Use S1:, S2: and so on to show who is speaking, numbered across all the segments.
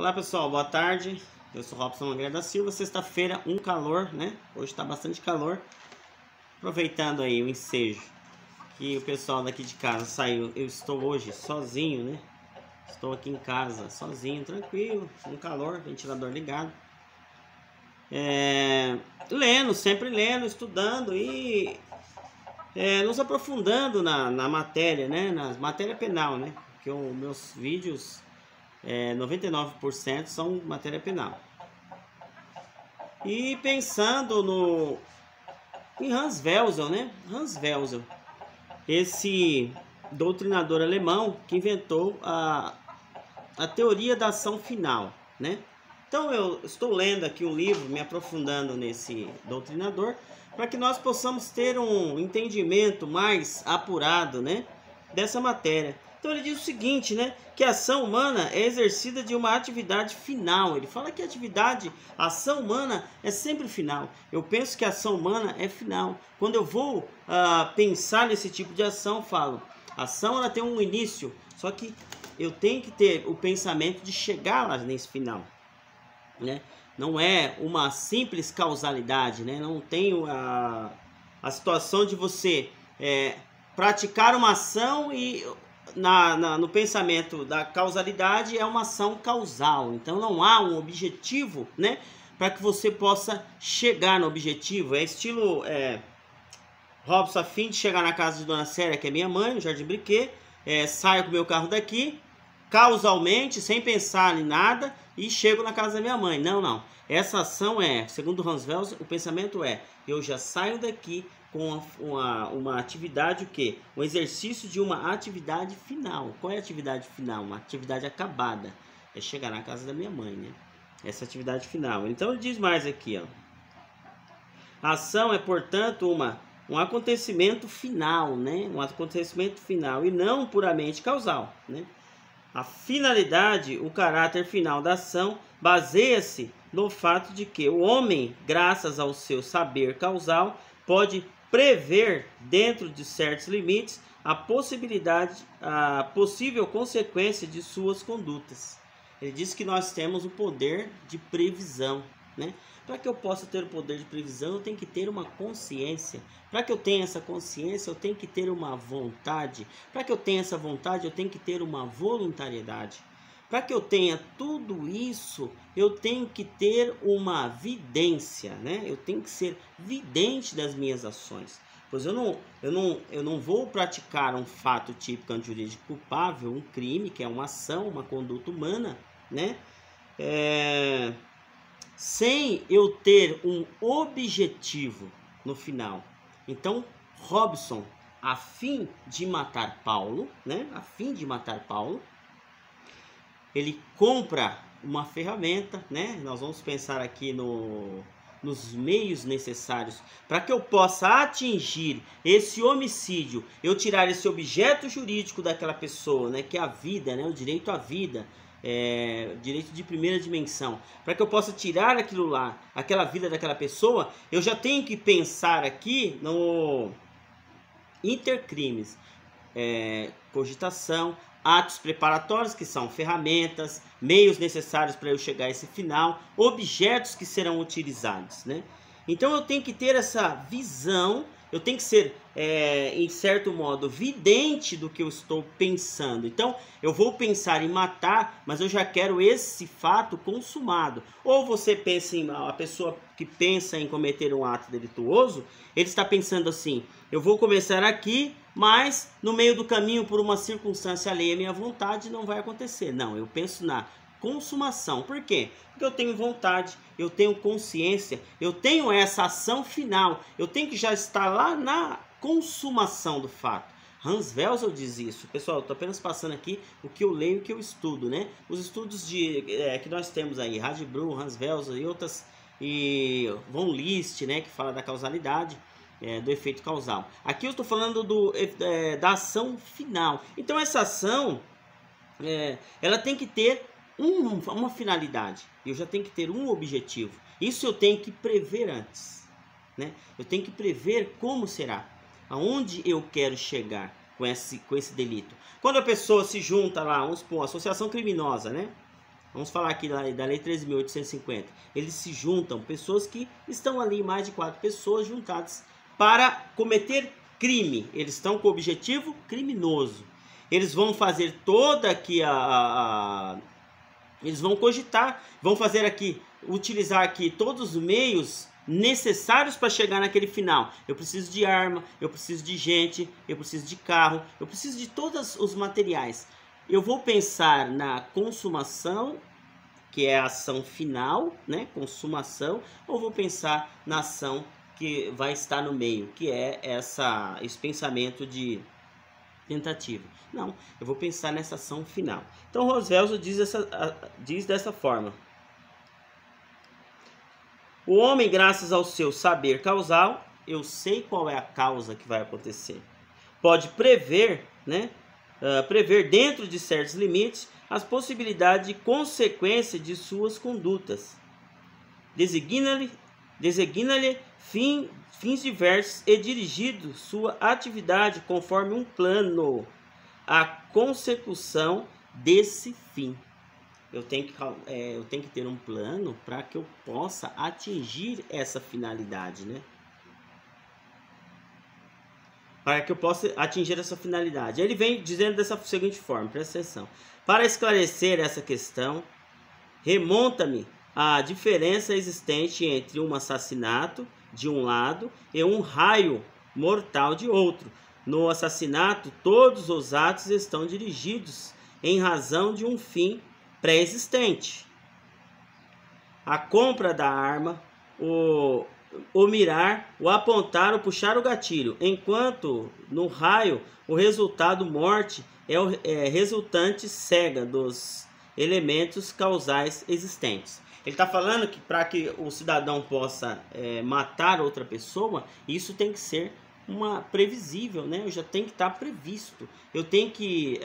S1: Olá pessoal, boa tarde. Eu sou Robson Nogueira da Silva. Sexta-feira, um calor, né? Hoje tá bastante calor. Aproveitando aí o ensejo que o pessoal daqui de casa saiu. Eu estou hoje sozinho, né? Estou aqui em casa sozinho, tranquilo, um calor, ventilador ligado. Lendo, sempre lendo, estudando e nos aprofundando na matéria, né? Na matéria penal, né? Porque os meus vídeos 99% são matéria penal. E pensando em Hans Welser, né? Hans Welser, esse doutrinador alemão que inventou a teoria da ação final, né? Então eu estou lendo aqui um livro, me aprofundando nesse doutrinador, para que nós possamos ter um entendimento mais apurado, né, dessa matéria. Então ele diz o seguinte, né, que a ação humana é exercida de uma atividade final. Ele fala que a ação humana é sempre final. Eu penso que a ação humana é final. Quando eu vou pensar nesse tipo de ação, eu falo, a ação ela tem um início, só que eu tenho que ter o pensamento de chegar lá nesse final, né? Não é uma simples causalidade, né? Não tem a situação de você praticar uma ação e no pensamento da causalidade é uma ação causal. Então não há um objetivo, né, para que você possa chegar no objetivo. É estilo Robson, a fim de chegar na casa de Dona Célia, que é minha mãe, no Jardim Briquet, saio com o meu carro daqui, causalmente, sem pensar em nada, e chego na casa da minha mãe. Não. Essa ação segundo Hans Welser, o pensamento eu já saio daqui com uma atividade, o quê? Um exercício de uma atividade final. Qual é a atividade final? Uma atividade acabada. É chegar na casa da minha mãe, né? Essa atividade final. Então ele diz mais aqui, ó. A ação é, portanto, um acontecimento final, né? Um acontecimento final e não puramente causal, né? A finalidade, o caráter final da ação, baseia-se no fato de que o homem, graças ao seu saber causal, pode prever, dentro de certos limites, a possível consequência de suas condutas. Ele diz que nós temos o poder de previsão, né? Para que eu possa ter o poder de previsão, eu tenho que ter uma consciência. Para que eu tenha essa consciência, eu tenho que ter uma vontade. Para que eu tenha essa vontade, eu tenho que ter uma voluntariedade. Para que eu tenha tudo isso, eu tenho que ter uma vidência, né? Eu tenho que ser vidente das minhas ações. Pois eu não vou praticar um fato típico antijurídico culpável, um crime, que é uma ação, uma conduta humana, né? Sem eu ter um objetivo no final. Então, Robson, a fim de matar Paulo, né? A fim de matar Paulo, ele compra uma ferramenta, né? Nós vamos pensar aqui nos meios necessários para que eu possa atingir esse homicídio, eu tirar esse objeto jurídico daquela pessoa, né? Que é a vida, né? O direito à vida. Direito de primeira dimensão, para que eu possa tirar aquilo lá, aquela vida daquela pessoa, eu já tenho que pensar aqui no intercrimes, cogitação, atos preparatórios, que são ferramentas, meios necessários para eu chegar a esse final, objetos que serão utilizados, né? Então eu tenho que ter essa visão, eu tenho que ser, em certo modo, vidente do que eu estou pensando. Então, eu vou pensar em matar, mas eu já quero esse fato consumado. Ou você pensa a pessoa que pensa em cometer um ato delituoso, ele está pensando assim, eu vou começar aqui, mas no meio do caminho, por uma circunstância alheia à minha vontade, não vai acontecer. Não, eu penso na consumação. Por quê? Porque eu tenho vontade, eu tenho consciência, eu tenho essa ação final, eu tenho que já estar lá na consumação do fato. Hans Welser diz isso. Pessoal, eu estou apenas passando aqui o que eu leio e o que eu estudo, né? Os estudos que nós temos aí, Radbruch, Hans Welser e outras, e von List, né, que fala da causalidade, do efeito causal. Aqui eu estou falando da ação final. Então essa ação, ela tem que ter uma finalidade, eu já tenho que ter um objetivo. Isso eu tenho que prever antes, né? Eu tenho que prever como será, aonde eu quero chegar com esse delito. Quando a pessoa se junta lá, vamos supor, associação criminosa, né? Vamos falar aqui da Lei 13.850. Eles se juntam, pessoas que estão ali, mais de 4 pessoas juntadas para cometer crime. Eles estão com o objetivo criminoso. Eles vão fazer toda aqui eles vão cogitar, vão fazer aqui, utilizar aqui todos os meios necessários para chegar naquele final. Eu preciso de arma, eu preciso de gente, eu preciso de carro, eu preciso de todos os materiais. Eu vou pensar na consumação, que é a ação final, né? Consumação, ou vou pensar na ação que vai estar no meio, que é esse pensamento de tentativa. Não, eu vou pensar nessa ação final. Então Roosevelt diz dessa forma: o homem, graças ao seu saber causal, eu sei qual é a causa que vai acontecer, pode prever, né? Prever dentro de certos limites as possibilidades de consequência de suas condutas. Designa-lhe fins diversos e dirigido sua atividade conforme um plano, a consecução desse fim. Eu tenho que ter um plano para que eu possa atingir essa finalidade, né? Para que eu possa atingir essa finalidade. Ele vem dizendo dessa seguinte forma, presta atenção: para esclarecer essa questão, remonta-me à diferença existente entre um assassinato de um lado e um raio mortal de outro. No assassinato, todos os atos estão dirigidos em razão de um fim pré-existente. A compra da arma, o mirar, o apontar, o puxar o gatilho, enquanto no raio o resultado morte é resultante cega dos elementos causais existentes. Ele está falando que para que o cidadão possa matar outra pessoa, isso tem que ser previsível, né? Eu já tenho que estar previsto. Eu tenho que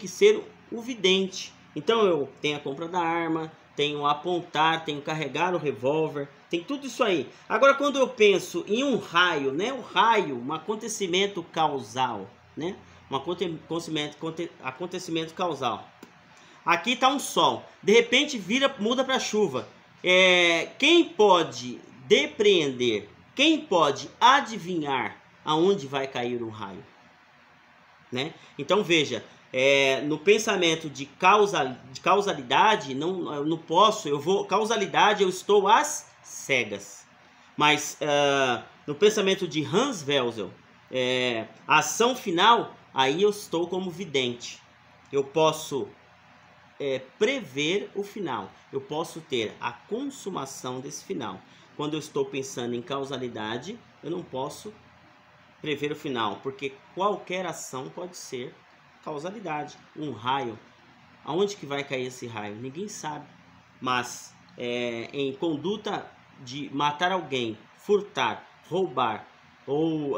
S1: ser o vidente. Então eu tenho a compra da arma, tenho apontar, tenho carregar o revólver, tem tudo isso aí. Agora, quando eu penso em um raio, né? O raio, um acontecimento causal, né? Um acontecimento causal. Aqui está um sol, de repente muda para chuva. Quem pode depreender, quem pode adivinhar aonde vai cair um raio, né? Então veja, no pensamento de causalidade, não posso, causalidade eu estou às cegas. Mas no pensamento de Hans Welzel, a ação final, aí eu estou como vidente. Eu posso prever o final, eu posso ter a consumação desse final. Quando eu estou pensando em causalidade, eu não posso prever o final, porque qualquer ação pode ser causalidade. Um raio, aonde que vai cair esse raio? Ninguém sabe. Mas em conduta de matar alguém, furtar, roubar ou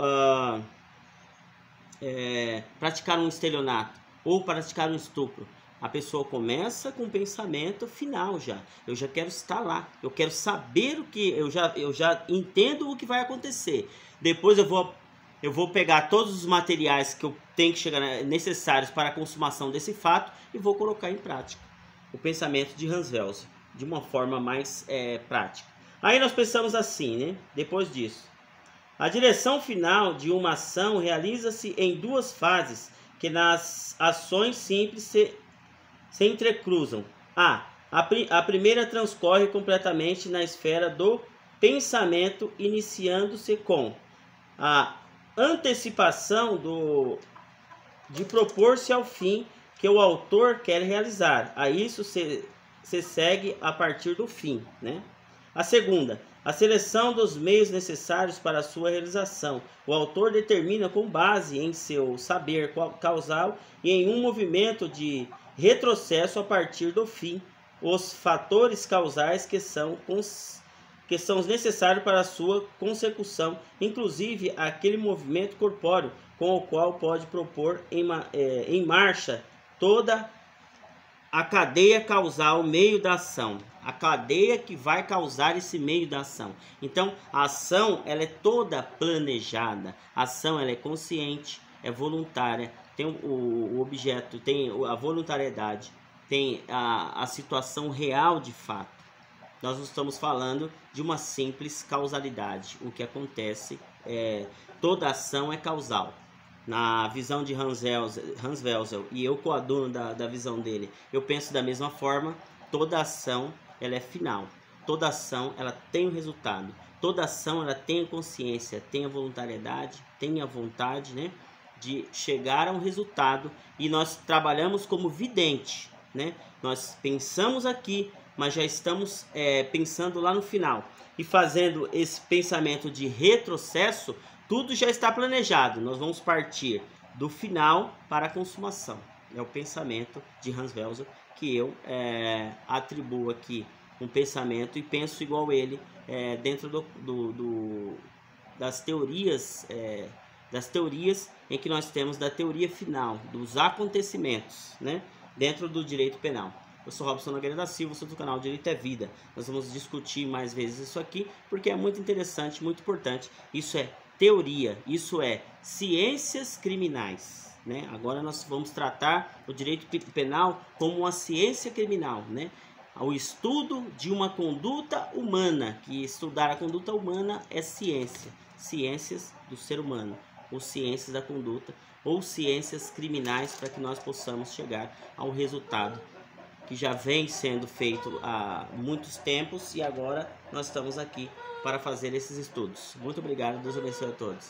S1: praticar um estelionato ou praticar um estupro, a pessoa começa com o pensamento final já. Eu já quero estar lá. Eu quero saber o que... Eu já entendo o que vai acontecer. Depois eu vou pegar todos os materiais que eu tenho que chegar necessários para a consumação desse fato e vou colocar em prática. O pensamento de Hans Welzel, de uma forma mais prática. Aí nós pensamos assim, né? Depois disso. A direção final de uma ação realiza-se em duas fases que nas ações simples se entrecruzam. A primeira transcorre completamente na esfera do pensamento, iniciando-se com a antecipação de propor-se ao fim que o autor quer realizar. A isso se segue a partir do fim, né? A segunda, a seleção dos meios necessários para a sua realização. O autor determina com base em seu saber causal e em um movimento de retrocesso a partir do fim, os fatores causais que são os necessários para a sua consecução, inclusive aquele movimento corpóreo com o qual pode propor em marcha toda a cadeia causal, meio da ação. A cadeia que vai causar esse meio da ação. Então, a ação ela é toda planejada. A ação ela é consciente, é voluntária, tem o objeto, tem a voluntariedade. tem a situação real de fato. Nós não estamos falando de uma simples causalidade. O que acontece toda ação é causal. Na visão de Hans Welzel, e eu coaduno da visão dele, eu penso da mesma forma. Toda ação ela é final. Toda ação ela tem um resultado. Toda ação ela tem a consciência, tem a voluntariedade, tem a vontade, né, de chegar a um resultado. E nós trabalhamos como vidente, né? Nós pensamos aqui, mas já estamos pensando lá no final. E fazendo esse pensamento de retrocesso, tudo já está planejado. Nós vamos partir do final para a consumação. É o pensamento de Hans Welzel, que eu atribuo aqui um pensamento e penso igual ele dentro das teorias em que nós temos da teoria final, dos acontecimentos, né, dentro do direito penal. Eu sou Robson Nogueira da Silva, sou do canal Direito é Vida. Nós vamos discutir mais vezes isso aqui, porque é muito interessante, muito importante. Isso é teoria, isso é ciências criminais, né? Agora nós vamos tratar o direito penal como uma ciência criminal, né? O estudo de uma conduta humana, que estudar a conduta humana é ciência, ciências do ser humano, ou ciências da conduta, ou ciências criminais, para que nós possamos chegar ao resultado que já vem sendo feito há muitos tempos, e agora nós estamos aqui para fazer esses estudos. Muito obrigado, Deus abençoe a todos.